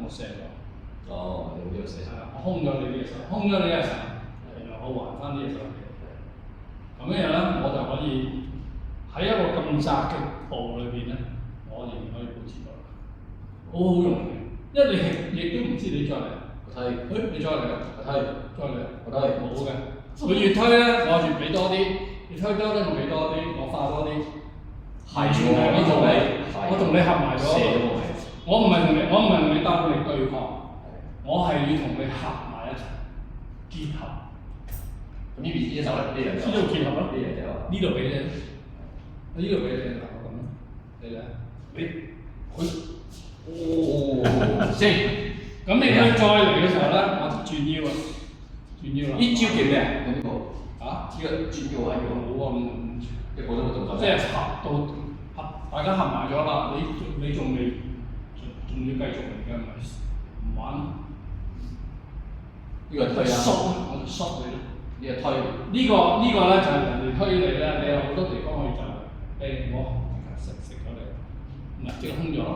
我射咗。哦，你呢度射。我空咗你呢隻手，空咗你隻手，然後我還翻呢隻手俾你。咁樣咧，我就可以喺一個咁窄嘅步裏邊咧，我仍然可以保持到。好容易，因為你亦都唔知你再嚟。我推。你再嚟啊！我推。再嚟。我推。冇嘅。佢越推咧，我越俾多啲；越推多啲，我俾多啲，我化多啲。係喎，我同你合埋咗。我唔係同你鬥力對抗，我係要同你合埋一齊結合。咁呢邊呢隻手咧？呢兩隻。呢度結合咯。呢兩隻啊。呢度俾你，呢度俾你嗱，我咁咯，你咧，哦，先。咁你佢再嚟嘅時候咧，我就轉腰啊，轉腰啦。呢招叫咩啊？咁呢個。啊？呢個轉腰係叫冇啊，一個都冇動作。即係合到合，大家合埋咗啦，你仲未，仲要繼續嚟嘅，唔玩。呢個推啊！我就縮你咯。呢個推。呢個咧就係人哋推你咧，你有好多地方可以就係我食咗你，唔係即係空咗咯。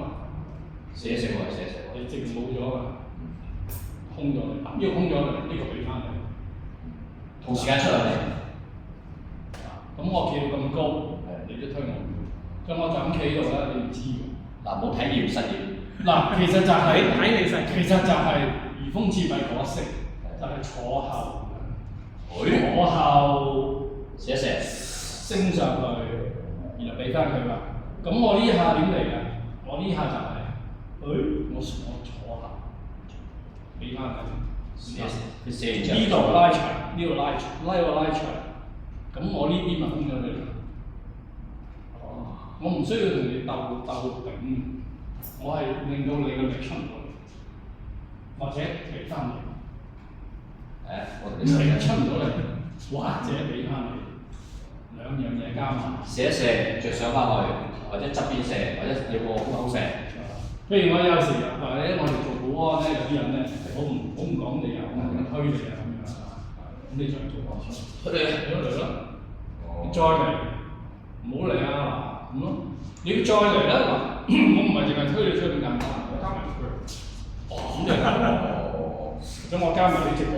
寫食喎，寫食喎。你直冇咗㗎，空咗你，呢個空咗你，呢個俾翻你。同時間出嚟。咁我企到咁高，你都推我唔到。咁我就咁企喺度咧，你唔知㗎。嗱，冇體驗實驗。嗱，其實就係睇你實，其實就係移風切米嗰式，就係坐後。坐後寫石升上去，然後俾翻佢啦。咁我呢下點嚟㗎？我呢下就係、我坐後，俾翻佢。呢度拉長，呢度拉長，拉長。咁我呢邊咪空咗你啦。我唔需要同你鬥頂，我係令到你嘅力出唔到嚟，或者俾翻你。你出唔到嚟，或者俾翻你，兩樣嘢加埋。射一射，着上翻去，或者側邊射，或者有個空口射。譬如我有時或者我哋做保安咧，有啲人咧好唔講理由，咁推你啊咁樣，咁你就做保安。推你嚟咯，你再嚟，唔好嚟啊咁咯。你要再嚟咧嗱，我唔係淨係推你出咁簡單，我加埋佢。咁就咁我加埋呢隻腳。